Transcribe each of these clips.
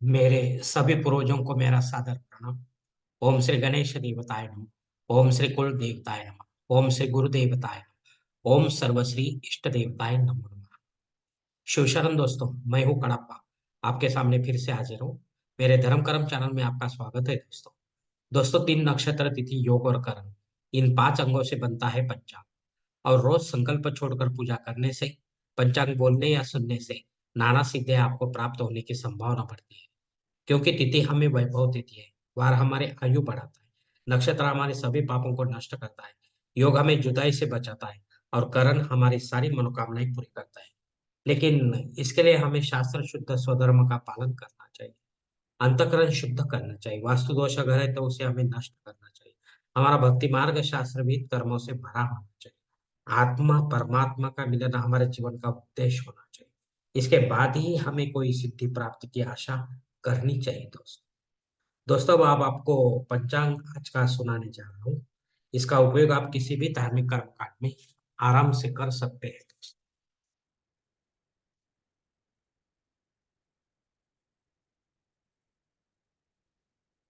मेरे सभी पूर्वजों को मेरा सादर प्रणाम। ओम श्री गणेश देवताय नमः। ओम श्री कुल देवताय नमः। ओम श्री गुरु देवताय नमः। ओम सर्वश्री इष्ट देवताय नमः। शिव शरण दोस्तों, मैं हूँ कड़प्पा। आपके सामने फिर से हाजिर हूँ। मेरे धर्म कर्म चैनल में आपका स्वागत है दोस्तों। दोस्तों, 3 नक्षत्र, तिथि, योग और कर्म, इन 5 अंगों से बनता है पंचांग। और रोज संकल्प छोड़कर पूजा करने से, पंचांग बोलने या सुनने से नाना सिद्धि आपको प्राप्त होने की संभावना बढ़ती है। क्योंकि तिथि हमें वैभव देती है, वार हमारे आयु बढ़ाता है, नक्षत्र हमारे सभी पापों को नष्ट करता है, योग हमें जुदाई से बचाता है, और करण हमारी सारी मनोकामनाएं पूरी करता है। लेकिन इसके लिए हमें शास्त्र शुद्ध स्वधर्म का पालन करना चाहिए। अंतःकरण शुद्ध करना चाहिए। वास्तु दोष अगर है तो उसे हमें नष्ट करना चाहिए। हमारा भक्ति मार्ग शास्त्रविद कर्मों से भरा होना चाहिए। आत्मा परमात्मा का मिलन हमारे जीवन का उद्देश्य होना चाहिए। इसके बाद ही हमें कोई सिद्धि प्राप्ति की आशा करनी चाहिए दोस्तों। दोस्तों, अब आपको पंचांग आज का सुनाने जा रहा हूँ। इसका उपयोग आप किसी भी धार्मिक कर्मकांड में आराम से कर सकते हैं।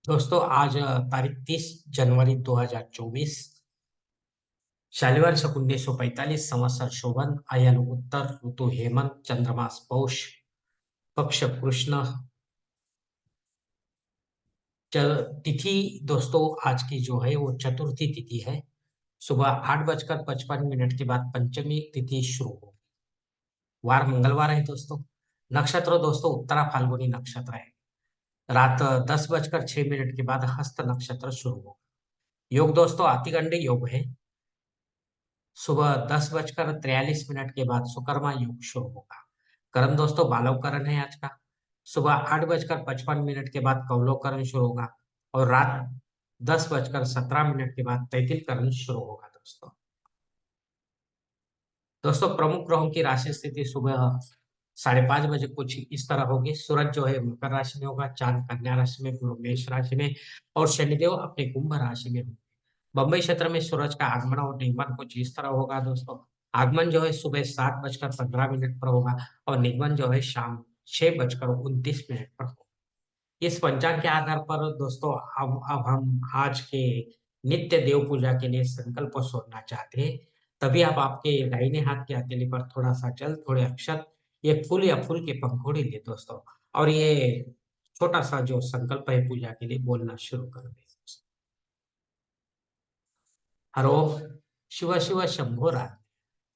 दोस्तों, आज तारीख 30 जनवरी 2024, शालिवार शक 1945, संवत्सर शोभन, अयन उत्तर, ऋतु हेमंत, चंद्रमास पौष, पक्ष कृष्ण। तिथि दोस्तों आज की जो है वो चतुर्थी तिथि है। सुबह 8:55 के बाद पंचमी तिथि शुरू होगी। वार मंगलवार है दोस्तों। नक्षत्र दोस्तों उत्तरा फाल्गुनी नक्षत्र है। रात 10:06 के बाद हस्त नक्षत्र शुरू होगा। योग दोस्तों आतिगंडे योग है। सुबह 10:43 के बाद सुकर्मा योग शुरू होगा। करण दोस्तों बालव करण है आज का। सुबह 8:55 के बाद कौलव करण शुरू होगा। और रात 10:17 के बाद तैतिल करण शुरू होगा दोस्तों। दोस्तों, प्रमुख ग्रहों की राशि स्थिति सुबह 5:30 बजे कुछ इस तरह होगी। सूरज जो है मकर राशि में होगा, चांद कन्या राशि में, गुरु मेष राशि में, और शनिदेव अपने कुंभ राशि में होंगे। बम्बई क्षेत्र में सूरज का आगमन और निगमन कुछ इस तरह होगा दोस्तों। आगमन जो है सुबह 7:15 पर होगा, और निगमन जो है शाम 6:29 पर होगा। इस पंचांग के आधार पर दोस्तों अब हम आज के नित्य देव पूजा के लिए संकल्प सोचना चाहते हैं। तभी आप आपके दाहिने हाथ की हथेली पर थोड़ा सा जल, थोड़े अक्षत, एक फूल या फूल के पंखुड़ी ले दोस्तों। और ये छोटा सा जो संकल्प है पूजा के लिए बोलना शुरू कर दें। हरो शिव शिव शंभो राम,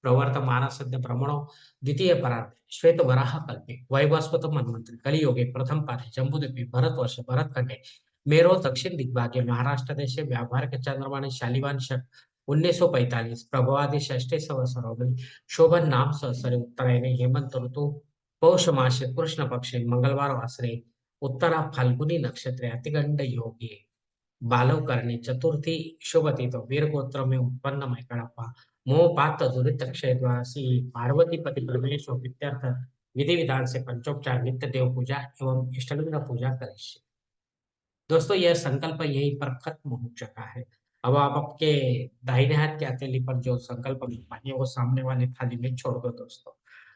प्रवर्तमान सद्य ब्रह्मणो द्वितीय परार्धे श्वेत वराह कल्पे वैवस्वत मन्वंतरे कलियुगे प्रथम पादे जम्बूद्वीपे भरतवर्ष भरतखंडे मेरो दक्षिण दिग्भागे महाराष्ट्र देशे व्यावहारिक चंद्रमाने शालिवान शक 1945 प्रभवादि षष्ठे संवत्सरो में शोभन नाम संवत्सरे उत्तरायणे हेमंत ऋतु पौष मासे कृष्ण पक्षे मंगलवार वासरे उत्तरा फाल्गुनी नक्षत्रे अतिगंड योगी बालव करने चतुर्थी शुभती तो वीर गोत्र में उत्पन्न मैं कड़प्पा मोह पात दुरित क्षेत्रवासी पार्वती पति परमेश्वर प्रीत्यर्थ विधि विधान से पंचोपचार नित्य देव पूजा एवं इष्टलिंग पूजा करिष्ये। दोस्तों, यह संकल्प यहीं पर खत्म हो चुका है। अब आप आपके दाहिने हाथ के हथेली पर जो संकल्प लिखवानी है वो सामने वाली थाली में छोड़ दो दोस्तों।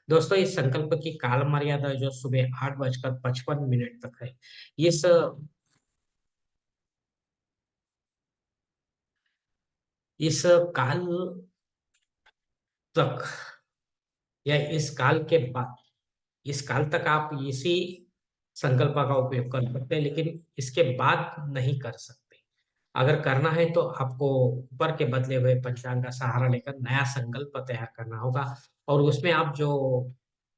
दोस्तों, इस संकल्प की काल मर्यादा जो सुबह 8:55 तक है। इस इस काल तक या इस काल के बाद, इस काल तक आप इसी संकल्प का उपयोग कर सकते हैं, लेकिन इसके बाद नहीं कर सकते। अगर करना है तो आपको ऊपर के बदले हुए पंचांग का सहारा लेकर नया संकल्प तैयार करना होगा। और उसमें आप जो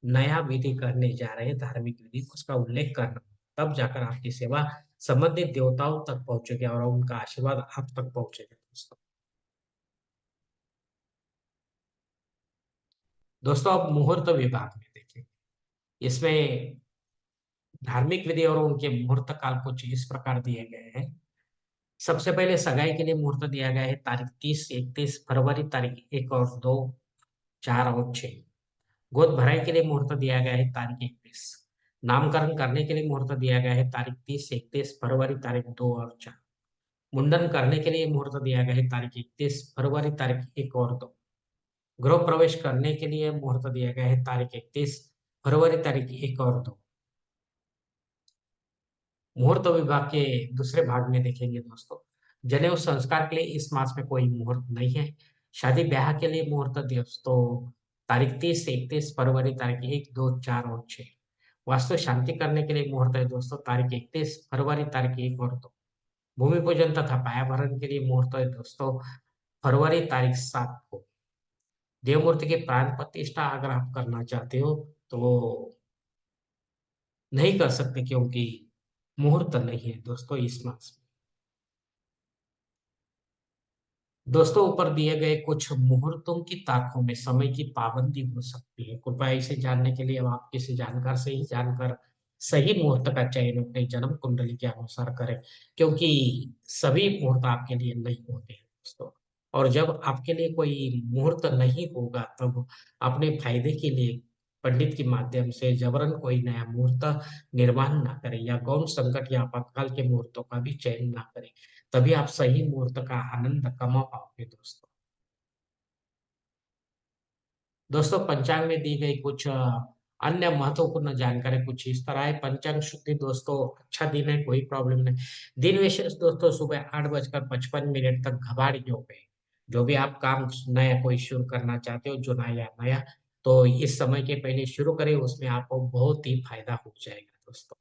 नया विधि करने जा रहे हैं, धार्मिक विधि, उसका उल्लेख करना, तब जाकर आपकी सेवा संबंधित देवताओं तक पहुंचेगी और उनका आशीर्वाद आप तक पहुंचेगा दोस्तों। दोस्तों, अब मुहूर्त विभाग में देखें। इसमें धार्मिक विधि और उनके मुहूर्त काल कुछ इस प्रकार दिए गए हैं। सबसे पहले सगाई के लिए मुहूर्त दिया गया है तारीख 30 31 फरवरी, तारीख 1 और 2, 4 और 6। गोद भराई के लिए मुहूर्त दिया गया है तारीख 31। नामकरण करने के लिए मुहूर्त दिया गया है तारीख 30 31 फरवरी, तारीख 2 और 4। मुंडन करने के लिए मुहूर्त दिया गया है तारीख 31 फरवरी, तारीख 1 और 2। गृह प्रवेश करने के लिए मुहूर्त दिया गया है तारीख 31 फरवरी, तारीख 1 और 2। मुहूर्त विभाग के दूसरे भाग में देखेंगे दोस्तों। जनेऊ संस्कार के लिए इस मास में कोई मुहूर्त नहीं है। शादी ब्याह के लिए मुहूर्त दोस्तों तारीख 30 से 31 फरवरी, तारीख 1, 2, 4 और 6। वास्तु शांति करने के लिए मुहूर्त है दोस्तों तारीख 31 फरवरी, तारीख 1 और 2। भूमि पूजन तथा पाया भरण के लिए मुहूर्त है दोस्तों फरवरी तारीख 7 को। देवमूर्ति की प्राण प्रतिष्ठा अगर आप करना चाहते हो तो नहीं कर सकते, क्योंकि मुहूर्त नहीं है दोस्तों इस मास में। दोस्तों ऊपर दिए गए कुछ मुहूर्तों की तारीखों में समय की पाबंदी हो सकती है। कृपया इसे जानने के लिए अब आप किसी जानकार से ही जानकर सही मुहूर्त का चयन अपने जन्म कुंडली के अनुसार करें, क्योंकि सभी मुहूर्त आपके लिए नहीं होते हैं दोस्तों। और जब आपके लिए कोई मुहूर्त नहीं होगा तब अपने फायदे के लिए पंडित के माध्यम से जबरन कोई नया मुहूर्त निर्माण ना करें, या गौण संकट या आपातकाल के मुहूर्तों का भी चयन ना करें। तभी आप सही मुहूर्त का आनंद कमा पाओगे दोस्तों। दोस्तों पंचांग में दी गई कुछ अन्य महत्वपूर्ण जानकारी कुछ इस तरह है। पंचांग शुद्धि दोस्तों अच्छा दिन है, कोई प्रॉब्लम नहीं। दिन विशेष दोस्तों सुबह 8:55 तक घबाड़ योग है। जो भी आप काम नया कोई शुरू करना चाहते हो, जो नया नया, तो इस समय के पहले शुरू करें, उसमें आपको बहुत ही फायदा हो जाएगा दोस्तों।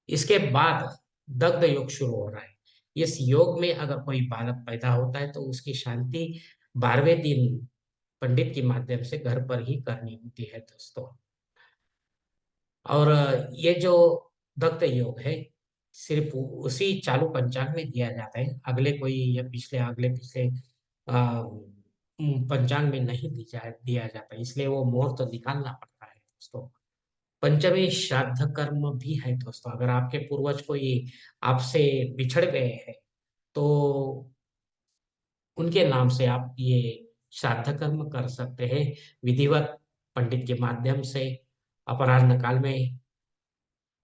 इसके बाद दग्ध योग शुरू हो रहा है। इस योग में अगर कोई बालक पैदा होता है तो उसकी शांति 12वें दिन पंडित के माध्यम से घर पर ही करनी होती है दोस्तों। और ये जो दग्ध योग है सिर्फ उसी चालू पंचांग में दिया जाता है, अगले कोई या पिछले अगले पिछले पंचांग में नहीं दिया जाता, इसलिए वो मुहूर्त निकालना पड़ता है दोस्तों। पंचमी श्राद्ध कर्म भी है दोस्तों। अगर आपके पूर्वज कोई आपसे बिछड़ गए हैं तो उनके नाम से आप ये श्राद्ध कर्म कर सकते हैं विधिवत पंडित के माध्यम से अपराह्न काल में।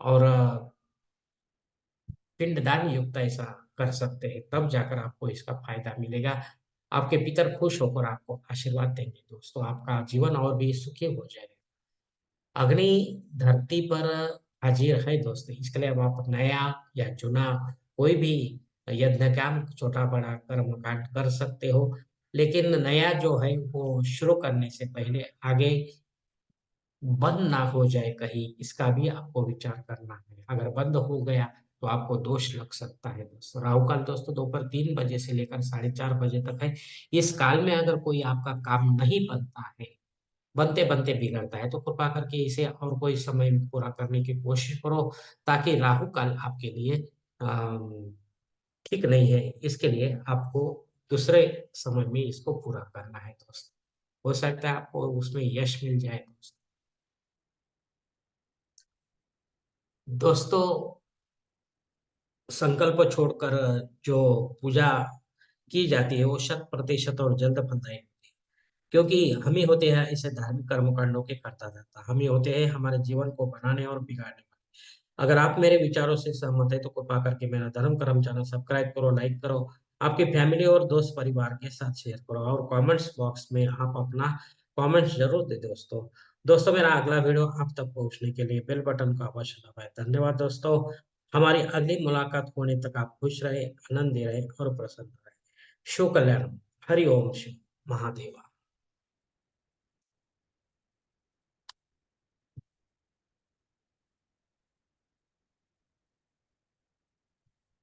और पिंडदान युक्त ऐसा कर सकते हैं, तब जाकर आपको इसका फायदा मिलेगा। आपके पितर खुश होकर आपको आशीर्वाद देंगे दोस्तों, आपका जीवन और भी सुखी हो जाएगा। अग्नि धरती पर हाजिर है दोस्तों, इसके लिए अब आप नया या चुना कोई भी यज्ञ काम छोटा बड़ा कर्म कांड कर सकते हो। लेकिन नया जो है वो शुरू करने से पहले आगे बंद ना हो जाए कहीं, इसका भी आपको विचार करना है। अगर बंद हो गया तो आपको दोष लग सकता है दोस्तों। राहु काल दोस्तों दोपहर 3 बजे से लेकर 4:30 बजे तक है। इस काल में अगर कोई आपका काम नहीं बनता है, बनते-बनते बिगड़ता है, तो कृपा करके इसे और कोई समय में पूरा करने की कोशिश करो, ताकि राहु काल आपके लिए ठीक नहीं है। इसके लिए आपको दूसरे समय में इसको पूरा करना है दोस्त। हो सकता है आपको उसमें यश मिल जाए दोस्त। दोस्तों संकल्प छोड़कर जो पूजा की जाती है वो 100% और जल्द फलदायी होती है। क्योंकि हम ही होते हैं ऐसे धार्मिक कर्मकांडों के करता धरता, हम ही होते हैं हमारे जीवन को बनाने और बिगाड़ने वाले। अगर आप मेरे विचारों से सहमत है तो कृपा करके मेरा धर्म कर्म चैनल सब्सक्राइब करो, लाइक करो, आपकी फैमिली और दोस्त परिवार के साथ शेयर करो, और कमेंट्स बॉक्स में आप अपना कमेंट्स जरूर दे दोस्तों। दोस्तों मेरा अगला वीडियो आप तक पहुंचने के लिए बेल बटन को अवश्य दबाएं। धन्यवाद दोस्तों। हमारी अगली मुलाकात होने तक आप खुश रहे, आनंद दे रहे और प्रसन्न रहे। शिव कल्याण। हरि ओम शिव महादेवा।